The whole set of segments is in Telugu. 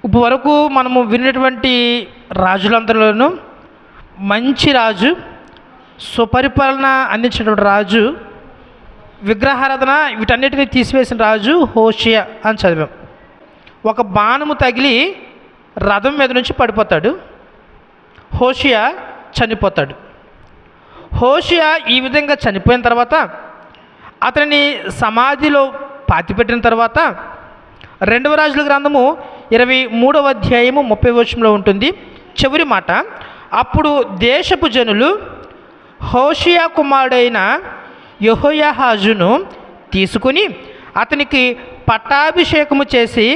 ఇప్పుడు వరకు మనము విన్నటువంటి రాజులందరిలోనూ మంచి రాజు, సుపరిపాలన అందించినటువంటి రాజు, విగ్రహారాధన వీటన్నిటిని తీసివేసిన రాజు హోషేయ అని చదివాం. ఒక బాణము తగిలి రథం మీద నుంచి పడిపోతాడు. హోషేయ చనిపోతాడు. హోషేయ ఈ విధంగా చనిపోయిన తర్వాత అతనిని సమాధిలో పాతిపెట్టిన తర్వాత 2వ రాజుల గ్రంథము 23వ అధ్యాయము 30వ వచనంలో ఉంటుంది చివరి మాట. అప్పుడు దేశపు జనులు హోషేయ కుమారుడైన యెహోయాహాజును తీసుకుని అతనికి పట్టాభిషేకము చేసి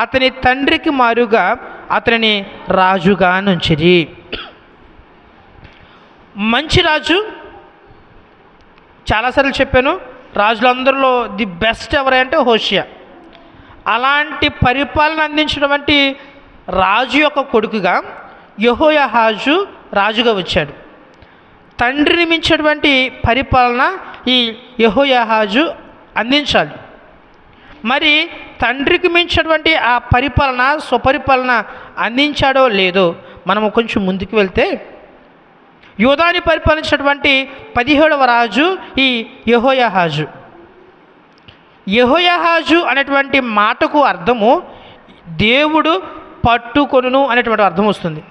అతని తండ్రికి మారుగా అతనిని రాజుగా నుంచిరి. మంచి రాజు. చాలాసార్లు చెప్పాను, రాజులందరిలో ది బెస్ట్ ఎవరంటే హోషేయ. అలాంటి పరిపాలన అందించినటువంటి రాజు యొక్క కొడుకుగా యెహోయాహాజు రాజుగా వచ్చాడు. తండ్రిని మించినటువంటి పరిపాలన ఈ యెహోయాహాజు అందించాలి. మరి తండ్రికి మించినటువంటి ఆ పరిపాలన, స్వపరిపాలన అందించాడో లేదో మనము కొంచెం ముందుకు వెళ్తే, యూదాని పరిపాలించినటువంటి 17వ రాజు ఈ యెహోయాహాజు. యెహోయాహాజు అనేటువంటి మాటకు అర్థము దేవుడు పట్టుకొనును అనేటువంటి అర్థం వస్తుంది.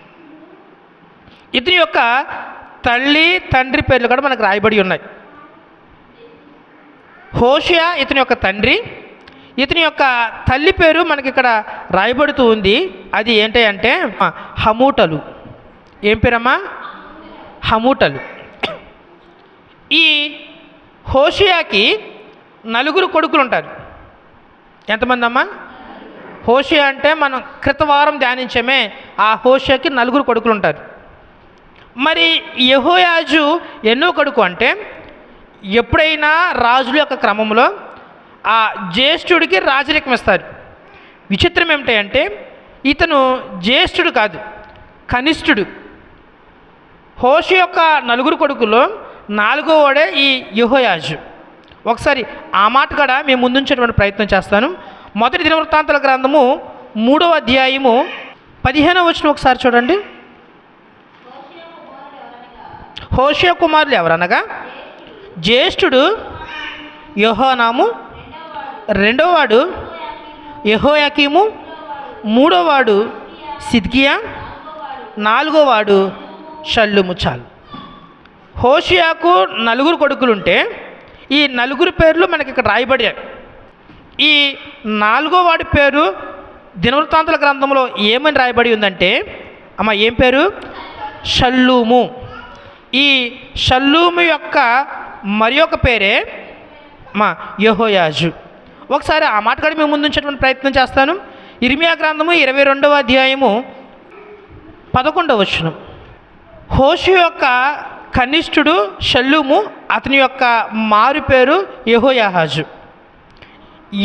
ఇతని యొక్క తల్లి తండ్రి పేర్లు కూడా మనకు రాయబడి ఉన్నాయి. హోషేయ ఇతని యొక్క తండ్రి, ఇతని యొక్క తల్లి పేరు మనకి ఇక్కడ రాయబడుతూ ఉంది. అది ఏంటి అంటే హమూటలు. ఏం పేరమ్మా? హమూటలు. ఈ హోషేయకి 4 కొడుకులు ఉంటారు. ఎంతమంది అమ్మా? హోషేయ అంటే మనం క్రితవారం ధ్యానించమే, ఆ హోషేయకి 4 కొడుకులు ఉంటారు. మరి యెహోయాజు ఎన్నో కొడుకు అంటే, ఎప్పుడైనా రాజుల యొక్క క్రమంలో ఆ జ్యేష్ఠుడికి రాజరికం ఇస్తారు. విచిత్రం ఏమిటంటే ఇతను జ్యేష్ఠుడు కాదు, కనిష్ఠుడు. హోషేయ యొక్క 4 కొడుకులో 4వ వాడే ఈ యెహోయాజు. ఒకసారి ఆ మాట కూడా మేము ముందుంచేటువంటి ప్రయత్నం చేస్తాను. మొదటి దినవృత్తాంతాల గ్రంథము 3వ అధ్యాయము 15వ వచనం ఒకసారి చూడండి. హోషేయ కుమారులు ఎవరనగా, జ్యేష్ఠుడు యోహానాము, 2వ వాడు యెహోయాకీము, 3వ వాడు సిద్కియా, 4వ వాడు షల్లూము. చాలు. హోషేయకు 4 కొడుకులుంటే ఈ 4 పేర్లు మనకి ఇక్కడ రాయబడ్డాయి. ఈ 4వ వాడి పేరు దినవృత్తాంతాల గ్రంథంలో ఏమని రాయబడి ఉందంటే, అమ్మ ఏం పేరు? షల్లూము. ఈ షల్లూము యొక్క మరి ఒక పేరే మా యెహోయాజు. ఒకసారి ఆ మాట కూడా మేము ముందుంచేటువంటి ప్రయత్నం చేస్తాను. ఇర్మియా గ్రంథము 22వ అధ్యాయము 11వ వచనం. హోషేయ యొక్క కనిష్ఠుడు షల్లూము, అతని యొక్క మారు పేరు యెహోయాహాజు.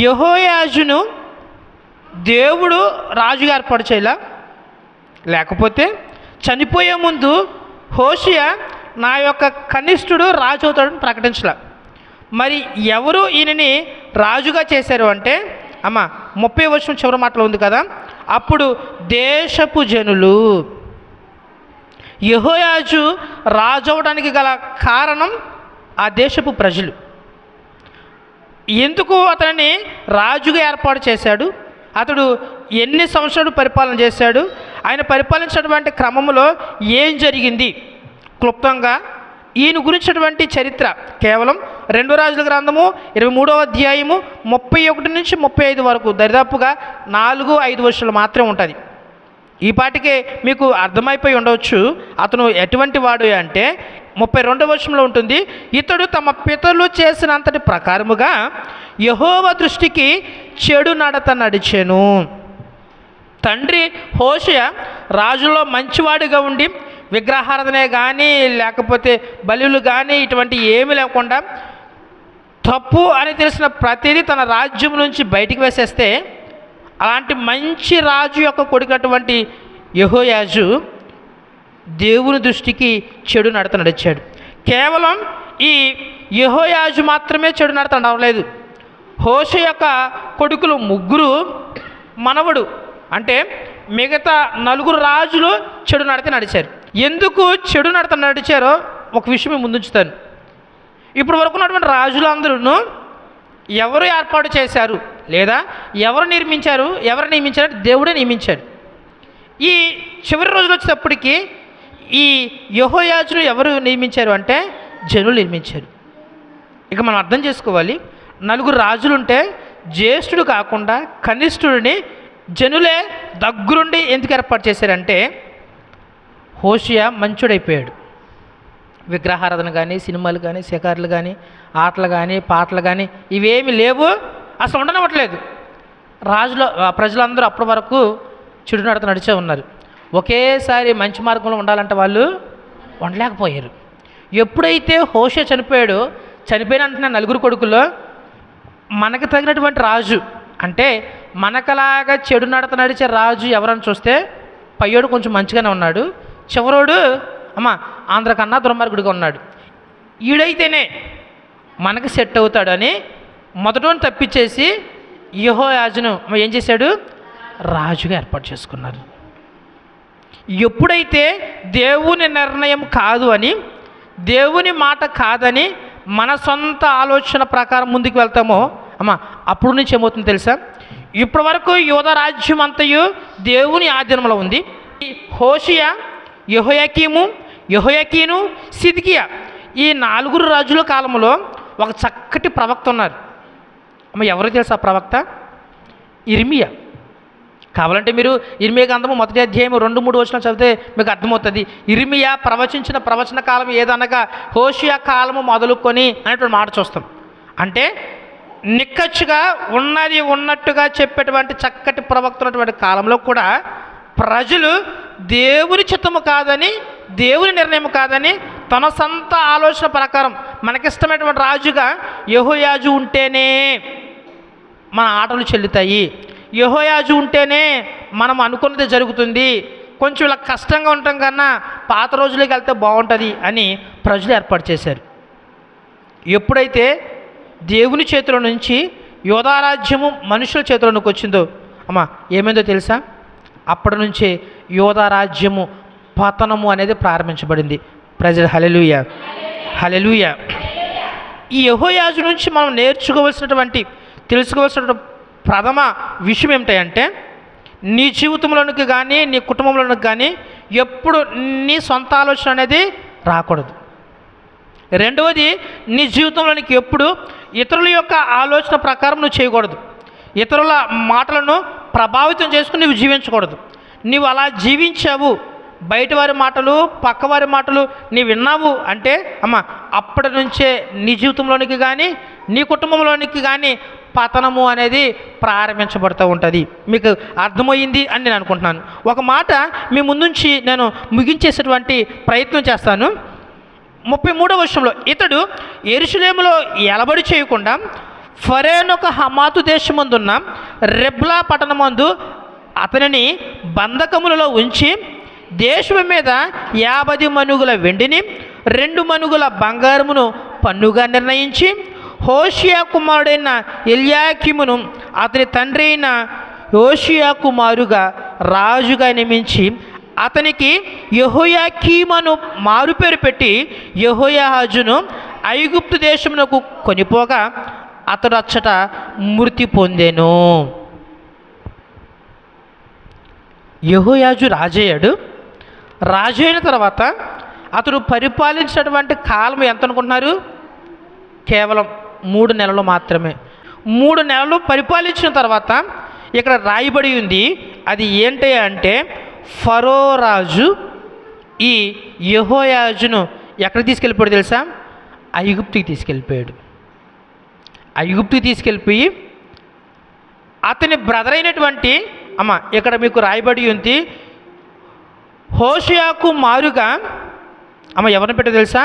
యెహోయాజును దేవుడు రాజుగా ఏర్పాటు చేయలా, లేకపోతే చనిపోయే ముందు హోషేయ నా యొక్క కనిష్ఠుడు రాజు అవుతాడని ప్రకటించలా. మరి ఎవరు ఈయనని రాజుగా చేశారు అంటే, అమ్మ 30వ వచనం చివరి మాటలో ఉంది కదా, అప్పుడు దేశపు జనులు. యెహోయాజు రాజు అవడానికి గల కారణం ఆ దేశపు ప్రజలు. ఎందుకు అతనిని రాజుగా ఏర్పాటు చేశాడు, అతడు ఎన్ని సంవత్సరాలు పరిపాలన చేశాడు, ఆయన పరిపాలించినటువంటి క్రమంలో ఏం జరిగింది, క్లుప్తంగా ఈయన గురించినటువంటి చరిత్ర కేవలం 2 రాజుల గ్రంథము 23వ అధ్యాయము 31 నుంచి 35 వరకు దరిదాపుగా 4-5 వచనాలు మాత్రమే ఉంటుంది. ఈ పాటికే మీకు అర్థమైపోయి ఉండవచ్చు అతను ఎటువంటి వాడు అంటే 32వ వచనంలో ఉంటుంది, ఇతడు తమ పితరులు చేసినంతటి ప్రకారముగా యెహోవా దృష్టికి చెడు నడత నడిచెను. తండ్రి హోషేయ రాజులో మంచివాడిగా ఉండి విగ్రహారాధనే కానీ లేకపోతే బలులు కానీ ఇటువంటి ఏమీ లేకుండా తప్పు అని తెలిసిన ప్రతిదీ తన రాజ్యం నుంచి బయటికి వేసేస్తే, అలాంటి మంచి రాజు యొక్క కొడుకున్నటువంటి యెహోయాజు దేవుని దృష్టికి చెడు నడత నడిచాడు. కేవలం ఈ యెహోయాజు మాత్రమే చెడు నడత నడవలేదు. హోషేయ యొక్క కొడుకులు 3 మనవడు అంటే మిగతా 4 రాజులు చెడు నడత నడిచారు. ఎందుకు చెడు నడత నడిచారో ఒక విషయం ముందుంచుతాను. ఇప్పుడు వరకు ఉన్నటువంటి రాజులందరూ ఎవరు ఏర్పాటు చేశారు లేదా ఎవరు నిర్మించారు, ఎవరు నియమించారు? దేవుడే నియమించాడు. ఈ చివరి రోజులు వచ్చేటప్పటికి ఈ యెహోయాజును ఎవరు నియమించారు అంటే జనులు నిర్మించారు. ఇక మనం అర్థం చేసుకోవాలి, 4 రాజులుంటే జ్యేష్ఠుడు కాకుండా కనిష్ఠుడిని జనులే దగ్గరుండి ఎందుకు ఏర్పాటు చేశారంటే హోషియా మంచుడైపోయాడు. విగ్రహారాధన కానీ, సినిమాలు కానీ, షికారులు కానీ, ఆటలు కానీ, పాటలు కానీ ఇవేమి లేవు, అసలు ఉండనివ్వట్లేదు. ప్రజలందరూ అప్పటి వరకు చెడు నడత నడిచే ఉన్నారు. ఒకేసారి మంచి మార్గంలో ఉండాలంటే వాళ్ళు ఉండలేకపోయారు. ఎప్పుడైతే హోషియా చనిపోయాడో, చనిపోయిన అంటున్న 4 కొడుకుల్లో మనకు తగినటువంటి రాజు అంటే మనకలాగా చెడు నడత నడిచే రాజు ఎవరని చూస్తే పయ్యోడు కొంచెం మంచిగానే ఉన్నాడు, చివరోడు ఆంధ్రకన్నా దుర్మార్గుడిగా ఉన్నాడు. ఈడైతేనే మనకు సెట్ అవుతాడని మొదటోని తప్పించేసి యెహోయాజును ఏం చేశాడు? రాజుగా ఏర్పాటు చేసుకున్నారు. ఎప్పుడైతే దేవుని నిర్ణయం కాదు అని, దేవుని మాట కాదని మన సొంత ఆలోచన ప్రకారం ముందుకు వెళ్తామో అప్పుడు నుంచి ఏమవుతుందో తెలుసా? ఇప్పటి వరకు యూదా రాజ్యం అంతయు దేవుని ఆధీనంలో ఉంది. హోషియా, యెహోయాకీను, సిద్కియా ఈ 4 రాజుల కాలంలో ఒక చక్కటి ప్రవక్త ఉన్నారు. ఎవరు తెలుసా ప్రవక్త? ఇర్మియా. కావాలంటే మీరు ఇర్మియా గ్రంథము 1వ అధ్యాయం 2-3 వచనాలు చదివితే మీకు అర్థమవుతుంది. ఇర్మియా ప్రవచించిన ప్రవచన కాలం ఏదనగా హోషియా కాలము మొదలుకొని అనేటువంటి మాట చూస్తాం. అంటే నిక్కచ్చుగా ఉన్నది ఉన్నట్టుగా చెప్పేటువంటి చక్కటి ప్రవక్త ఉన్నటువంటి కాలంలో కూడా ప్రజలు దేవుని చిత్తము కాదని, దేవుని నిర్ణయం కాదని తన సొంత ఆలోచన ప్రకారం మనకిష్టమైనటువంటి రాజుగా యెహోయాజు ఉంటేనే మన ఆటలు చెల్లుతాయి, యెహోయాజు ఉంటేనే మనం అనుకున్నది జరుగుతుంది, కొంచెం ఇలా కష్టంగా ఉండటం కన్నా పాత రోజులకి వెళ్తే బాగుంటుంది అని ప్రజలు ఏర్పాటు చేశారు. ఎప్పుడైతే దేవుని చేతిలో నుంచి యూదా రాజ్యము మనుషుల చేతిలోకి వచ్చిందో ఏమైందో తెలుసా? అప్పటి నుంచే యూదా రాజ్యము పతనము అనేది ప్రారంభించబడింది. ప్రజలు హల్లెలూయా, హల్లెలూయా. ఈ యెహోయాజు నుంచి మనం తెలుసుకోవాల్సినటువంటి ప్రథమ విషయం ఏమిటంటే నీ జీవితంలోనికి కానీ నీ కుటుంబంలోనికి కానీ ఎప్పుడు నీ సొంత ఆలోచన అనేది రాకూడదు. రెండవది, నీ జీవితంలోనికి ఎప్పుడు ఇతరుల యొక్క ఆలోచన ప్రకారం నువ్వు చేయకూడదు. ఇతరుల మాటలను ప్రభావితం చేసుకుని నువ్వు జీవించకూడదు. నీవు అలా జీవించావు, బయట వారి మాటలు పక్కవారి మాటలు నీవు విన్నావు అంటే అప్పటి నుంచే నీ జీవితంలోనికి కానీ నీ కుటుంబంలోనికి కానీ పతనము అనేది ప్రారంభించబడుతూ ఉంటుంది. మీకు అర్థమయ్యింది అని నేను అనుకుంటున్నాను. ఒక మాట మీ ముందుంచి నేను ముగించేసేటువంటి ప్రయత్నం చేస్తాను. 33వ వచనంలో ఇతడు యెరూషలేములో ఎలబడి చేయకుండా ఫరోనొక హమాతు దేశమందున్న రెబ్లా పట్టణమందు అతనిని బంధకములలో ఉంచి దేశం మీద 50 మణుగుల వెండిని 2 మణుగుల బంగారమును పన్నుగా నిర్ణయించి హోషియా కుమారుడైన ఎల్యాకీమును అతని తండ్రి అయిన యోషియా కుమారుగా రాజుగా నియమించి అతనికి యెహోయాకీమును మారుపేరు పెట్టి యెహోయాహాజును ఐగుప్తు దేశమునకు కొనిపోగా అతడు అచ్చట మృతి పొందెను. యెహోయాజు రాజయ్యాడు. రాజు అయిన తర్వాత అతడు పరిపాలించినటువంటి కాలం ఎంత అనుకుంటున్నారు? కేవలం 3 నెలలు మాత్రమే. 3 నెలలు పరిపాలించిన తర్వాత ఇక్కడ రాయబడి ఉంది. అది ఏంటి అంటే ఫరో రాజు ఈ యెహోయాజును ఎక్కడికి తీసుకెళ్ళిపోయాడు తెలుసా? ఐగుప్తుకి తీసుకెళ్ళిపోయాడు. ఐగుప్తుకి తీసుకెళ్ళిపోయి అతని బ్రదర్ అయినటువంటి ఇక్కడ మీకు రాయబడి ఉంది హోషియాకు మారుగా ఎవరిని పెట్టారు తెలుసా?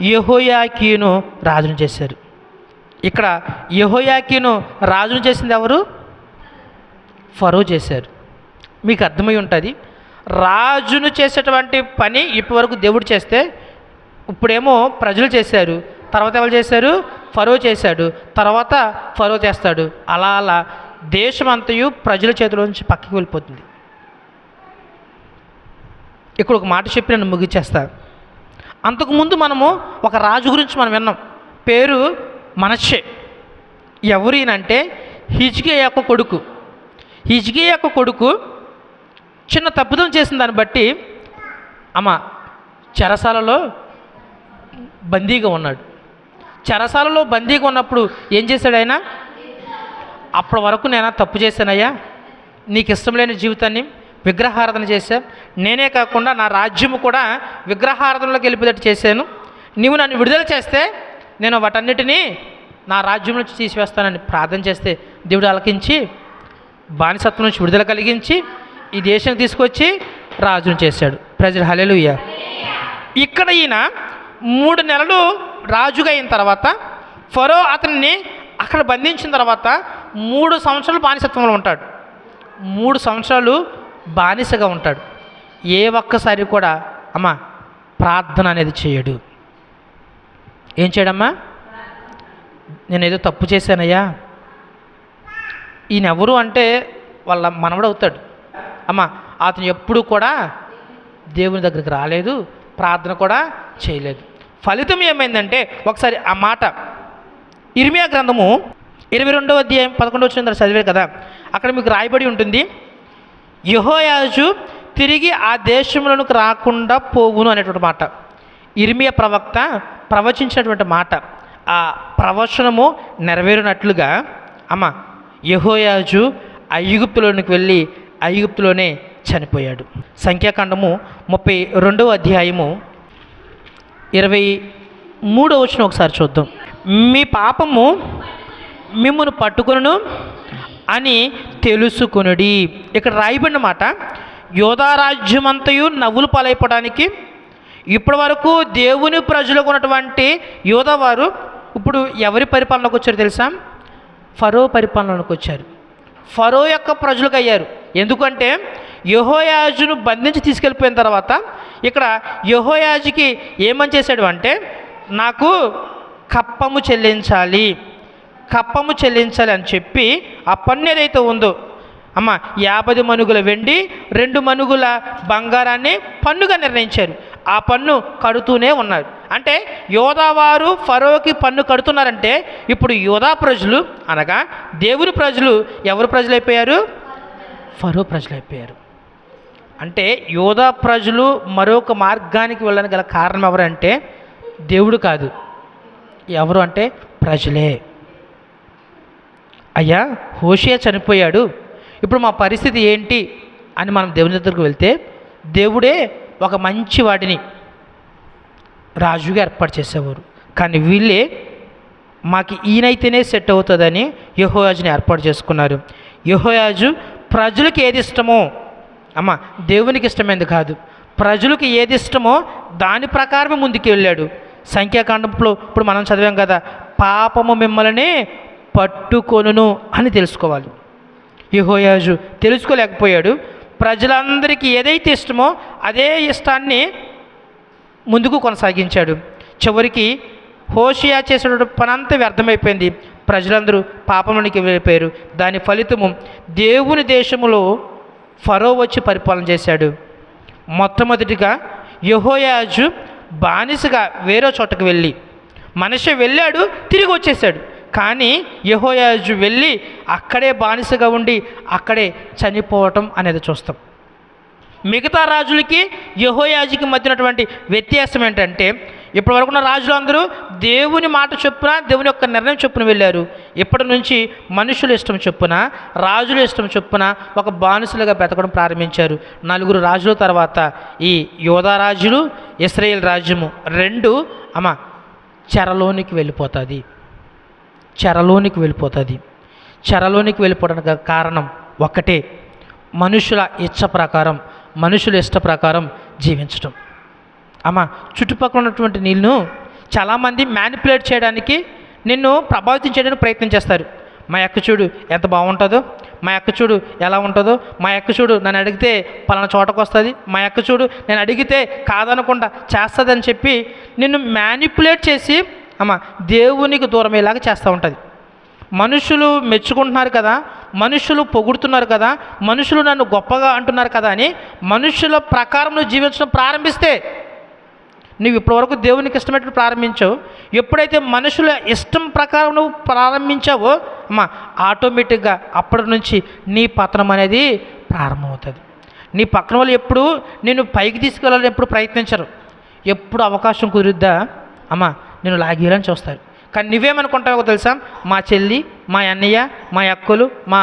యెహోయాకీను రాజును చేశారు. ఇక్కడ యెహోయాకీను రాజును చేసింది ఎవరు? ఫరో చేశారు. మీకు అర్థమై ఉంటుంది. రాజును చేసేటువంటి పని ఇప్పటివరకు దేవుడు చేస్తే ఇప్పుడేమో ప్రజలు చేశారు, తర్వాత ఎవరు చేశారు? ఫరో చేశాడు, తర్వాత ఫరో చేస్తాడు. అలా దేశమంతయు ప్రజల చేతిలో నుంచి పక్కకి వెళ్ళిపోతుంది. ఇక్కడ ఒక మాట చెప్పి నేను ముగిచ్చేస్తా. అంతకుముందు మనము ఒక రాజు గురించి మనం విన్నాం, పేరు మనష్షే. ఎవరు ఈయనంటే హిజ్కియా యొక్క కొడుకు. హిజ్కియా యొక్క కొడుకు చిన్న తప్పిదం చేసిన దాన్ని బట్టి చెరసాలలో బందీగా ఉన్నాడు. చెరసాలలో బందీగా ఉన్నప్పుడు ఏం చేశాడు ఆయన? అప్పటి వరకు నేను తప్పు చేశానయ్యా, నీకు ఇష్టం లేని జీవితాన్ని విగ్రహారాధన చేశా, నేనే కాకుండా నా రాజ్యము కూడా విగ్రహారాధనలోకి వెళ్ళిపోయేటట్టు చేశాను, నీవు నన్ను విడుదల చేస్తే నేను వాటన్నిటినీ నా రాజ్యం నుంచి తీసివేస్తానని ప్రార్థన చేస్తే దేవుడు ఆలకించి బానిసత్వం నుంచి విడుదల కలిగించి ఈ దేశాన్ని తీసుకొచ్చి రాజును చేశాడు. ప్రజలు హల్లెలూయా. ఇక్కడ ఈయన 3 నెలలు రాజుగా అయిన తర్వాత ఫరో అతన్ని అక్కడ బంధించిన తర్వాత 3 సంవత్సరాలు బానిసత్వంలో ఉంటాడు. 3 సంవత్సరాలు బానిసగా ఉంటాడు. ఏ ఒక్కసారి కూడా ప్రార్థన అనేది చేయడు. ఏం చేయడమ్మా? నేనేదో తప్పు చేశానయ్యా. ఈయన ఎవరు అంటే వాళ్ళ మనవడు అవుతాడు. అతను ఎప్పుడు కూడా దేవుని దగ్గరికి రాలేదు, ప్రార్థన కూడా చేయలేదు. ఫలితం ఏమైందంటే ఒకసారి ఆ మాట ఇర్మియా గ్రంథము 22వ అధ్యాయం 11వ వచనం చదివారు కదా, అక్కడ మీకు రాయబడి ఉంటుంది, యెహోయాజు తిరిగి ఆ దేశంలోనికి రాకుండా పోవును అనేటువంటి మాట. ఇర్మియా ప్రవక్త ప్రవచించినటువంటి మాట. ఆ ప్రవచనము నెరవేరినట్లుగా యెహోయాజు ఐగుప్తులోనికి వెళ్ళి ఐగుప్తులోనే చనిపోయాడు. సంఖ్యాకాండము 32వ అధ్యాయము 23వ వచనం ఒకసారి చూద్దాం. మీ పాపము మిమ్మును పట్టుకొనును అని తెలుసుకొనుడి. ఇక్కడ రాయబడిన మాట, యోధా రాజ్యమంతయు నవ్వులు పాలైపోవడానికి ఇప్పటి వరకు దేవుని ప్రజలకు ఉన్నటువంటి యోధా వారు ఇప్పుడు ఎవరి పరిపాలనకు వచ్చారు తెలుసా? ఫరో పరిపాలనకు వచ్చారు. ఫరో యొక్క ప్రజలకు అయ్యారు. ఎందుకంటే యెహోయాజును బంధించి తీసుకెళ్ళిపోయిన తర్వాత ఇక్కడ యెహోయాజుకి ఏమని చేశాడు అంటే, నాకు కప్పము చెల్లించాలి అని చెప్పి ఆ పన్ను ఏదైతే ఉందో 50 మణుగుల వెండి 2 మణుగుల బంగారాన్ని పన్నుగా నిర్ణయించారు. ఆ పన్ను కడుతూనే ఉన్నారు. అంటే యోధావారు ఫరోకి పన్ను కడుతున్నారంటే ఇప్పుడు యోధా ప్రజలు అనగా దేవుని ప్రజలు ఎవరు ప్రజలైపోయారు? ఫరో ప్రజలైపోయారు. అంటే యోధా ప్రజలు మరొక మార్గానికి వెళ్ళడానికి గల కారణం ఎవరంటే దేవుడు కాదు, ఎవరు అంటే ప్రజలే. అయ్యా హోషేయ చనిపోయాడు, ఇప్పుడు మా పరిస్థితి ఏంటి అని మనం దేవుని దగ్గరకు వెళ్తే దేవుడే ఒక మంచి వాడిని రాజుగా ఏర్పాటు చేసేవారు. కానీ వీళ్ళే మాకు ఈయనైతేనే సెట్ అవుతుందని యెహోయాజుని ఏర్పాటు చేసుకున్నారు. యెహోయాజు ప్రజలకు ఏది ఇష్టమో దేవునికి ఇష్టమైంది కాదు, ప్రజలకు ఏది ఇష్టమో దాని ప్రకారమే ముందుకు వెళ్ళాడు. సంఖ్యాకాండంలో ఇప్పుడు మనం చదివాం కదా, పాపము మిమ్మల్ని పట్టుకొనును అని తెలుసుకోవాలి. యెహోయాజు తెలుసుకోలేకపోయాడు. ప్రజలందరికీ ఏదైతే ఇష్టమో అదే ఇష్టాన్ని ముందుకు కొనసాగించాడు. చివరికి హోషేయ చేసిన పనంతా వ్యర్థమైపోయింది. ప్రజలందరూ పాపంలోనికి వెళ్ళిపోయారు. దాని ఫలితము దేవుని దేశంలో ఫరో వచ్చి పరిపాలన చేశాడు. మొట్టమొదటిగా యెహోయాజు బానిసగా వేరే చోటకు వెళ్ళి, మనష్షే వెళ్ళాడు తిరిగి వచ్చేసాడు. కానీ యెహోయాజు వెళ్ళి అక్కడే బానిసగా ఉండి అక్కడే చనిపోవటం అనేది చూస్తాం. మిగతా రాజులకి యెహోయాజుకి మధ్యనటువంటి వ్యత్యాసం ఏంటంటే, ఇప్పటి వరకు ఉన్న రాజులు అందరూ దేవుని మాట చొప్పున దేవుని యొక్క నిర్ణయం చొప్పున వెళ్ళారు. ఇప్పటి నుంచి మనుషుల ఇష్టం చొప్పున రాజుల ఇష్టం చొప్పున ఒక బానిసలుగా బ్రతకడం ప్రారంభించారు. 4 రాజుల తర్వాత ఈ యోధా రాజులు ఇశ్రాయేల్ రాజ్యము 2 చెరలోనికి వెళ్ళిపోతుంది. చెరలోనికి వెళ్ళిపోవడానికి కారణం ఒక్కటే, మనుషుల ఇచ్చ ప్రకారం మనుషుల ఇష్ట ప్రకారం జీవించడం. చుట్టుపక్కల ఉన్నటువంటి నీళ్ళను చాలామంది మ్యానిపులేట్ చేయడానికి, నిన్ను ప్రభావితం చేయడానికి ప్రయత్నం చేస్తారు. మా అక్క చూడు ఎంత బాగుంటుందో, మా అక్క చూడు ఎలా ఉంటుందో, మా అక్క చూడు నన్ను అడిగితే పలానా చోటకు వస్తుంది, మా అక్క చూడు నేను అడిగితే కాదనకుండా చేస్తుంది అని చెప్పి నిన్ను మ్యానిపులేట్ చేసి దేవునికి దూరమయ్యేలాగా చేస్తూ ఉంటుంది. మనుషులు మెచ్చుకుంటున్నారు కదా, మనుషులు పొగుడుతున్నారు కదా, మనుషులు నన్ను గొప్పగా అంటున్నారు కదా అని మనుషుల ప్రకారం నువ్వు జీవించడం ప్రారంభిస్తే, నువ్వు ఇప్పటివరకు దేవునికి ఇష్టమైనట్టు ప్రారంభించావు, ఎప్పుడైతే మనుషుల ఇష్టం ప్రకారం నువ్వు ప్రారంభించావో అమ్మా, ఆటోమేటిక్గా అప్పటి నుంచి నీ పతనం అనేది ప్రారంభమవుతుంది. నీ పక్కన వాళ్ళు ఎప్పుడు నేను పైకి తీసుకెళ్ళాలని ఎప్పుడు ప్రయత్నించరు. ఎప్పుడు అవకాశం కుదిరిద్దా అమ్మా నేను లాగేయాలని చూస్తారు. కానీ నువ్వేమనుకుంటావో తెలుసా, మా చెల్లి, మా అన్నయ్య, మా అక్కలు, మా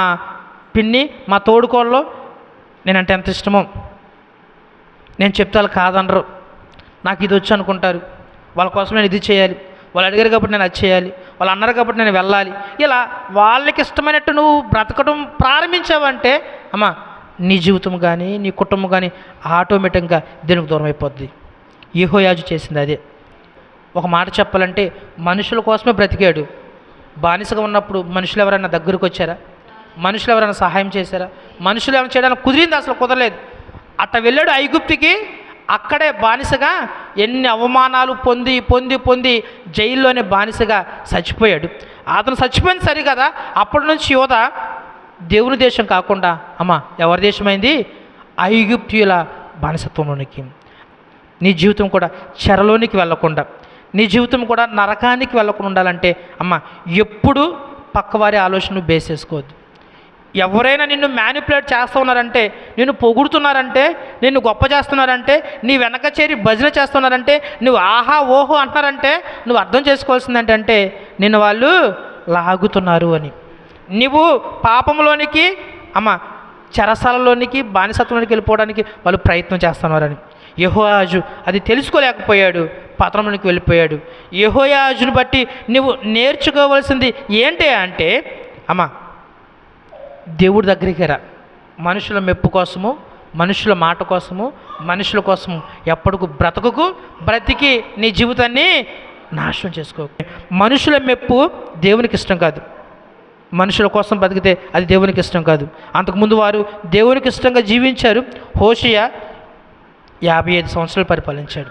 పిన్ని, మా తోడుకోళ్ళు నేనంటే ఎంత ఇష్టమో, నేను చెప్తే వాళ్ళు కాదనరు, నాకు ఇది వచ్చు అనుకుంటారు, వాళ్ళ కోసం నేను ఇది చేయాలి, వాళ్ళు అడిగారు కాబట్టి నేను అది చేయాలి, వాళ్ళు అన్నారు కాబట్టి నేను వెళ్ళాలి, ఇలా వాళ్ళకి ఇష్టమైనట్టు నువ్వు బ్రతకడం ప్రారంభించావంటే అమ్మా నీ జీవితం కానీ నీ కుటుంబం కానీ ఆటోమేటిక్గా దేవునికి దూరం అయిపోద్ది. యెహోయాజు చేసింది అదే. ఒక మాట చెప్పాలంటే మనుషుల కోసమే బ్రతికాడు. బానిసగా ఉన్నప్పుడు మనుషులు ఎవరైనా దగ్గరకు వచ్చారా? మనుషులు ఎవరైనా సహాయం చేశారా? మనుషులు ఏమైనా చేయడానికి కుదిరింది? అసలు కుదరలేదు. అట్ట వెళ్ళాడు ఐగుప్తుకి, అక్కడే బానిసగా ఎన్ని అవమానాలు పొంది పొంది పొంది జైల్లోనే బానిసగా చచ్చిపోయాడు. అతను చచ్చిపోయింది సరి కదా, అప్పటి నుంచి యోధ దేవుని దేశం కాకుండా అమ్మా ఎవరి దేశమైంది? ఐగుప్తీయుల బానిసత్వంలోనికి. నీ జీవితం కూడా చెరలోనికి వెళ్ళకుండా, నీ జీవితం కూడా నరకానికి వెళ్ళకుండా ఉండాలంటే అమ్మ ఎప్పుడు పక్కవారి ఆలోచన బేస్ చేసుకోవద్దు. ఎవరైనా నిన్ను మ్యానిపులేట్ చేస్తూ ఉన్నారంటే, నిన్ను పొగుడుతున్నారంటే, నిన్ను గొప్ప చేస్తున్నారంటే, నీ వెనక చేరి భజన చేస్తున్నారంటే, నువ్వు ఆహా ఓహో అంటున్నారంటే నువ్వు అర్థం చేసుకోవాల్సింది ఏంటంటే నిన్ను వాళ్ళు లాగుతున్నారు అని. నువ్వు పాపంలోనికి అమ్మ చెరసాలలోనికి బానిసత్వంలోనికి వెళ్ళిపోవడానికి వాళ్ళు ప్రయత్నం చేస్తున్నారని. యెహోయాజు అది తెలుసుకోలేకపోయాడు, పతనంలోనికి వెళ్ళిపోయాడు. యెహోయాజుని బట్టి నువ్వు నేర్చుకోవాల్సింది ఏంటి అంటే అమ్మ దేవుడి దగ్గరికి రా. మనుషుల మెప్పు కోసము, మనుషుల మాట కోసము, మనుషుల కోసము ఎప్పటికు బ్రతకకు, బ్రతికి నీ జీవితాన్ని నాశనం చేసుకో. మనుషుల మెప్పు దేవునికి ఇష్టం కాదు. మనుషుల కోసం బతికితే అది దేవునికి ఇష్టం కాదు. అంతకుముందు వారు దేవునికి ఇష్టంగా జీవించారు. హోషేయ 55 సంవత్సరాలు పరిపాలించాడు.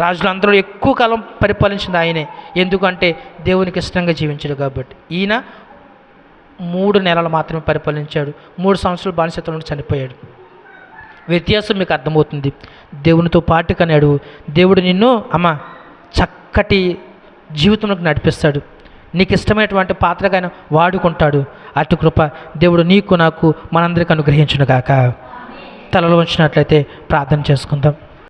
రాజులందరూ ఎక్కువ కాలం పరిపాలించింది ఆయనే. ఎందుకంటే దేవునికి ఇష్టంగా జీవించాడు కాబట్టి. ఈయన 3 నెలలు మాత్రమే పరిపాలించాడు. 3 సంవత్సరాలు బానిసత్వంలో చనిపోయాడు. వ్యత్యాసం మీకు అర్థమవుతుంది. దేవునితో పాటు కన్నాడు. దేవుడు నిన్ను అమ్మ చక్కటి జీవితంలోకి నడిపిస్తాడు. నీకు ఇష్టమైనటువంటి పాత్రగా ఆయన వాడుకుంటాడు. అటు కృప దేవుడు నీకు నాకు మనందరికీ అనుగ్రహించును గాక. తలలో ఉంచినట్లయితే ప్రార్థన చేసుకుందాం.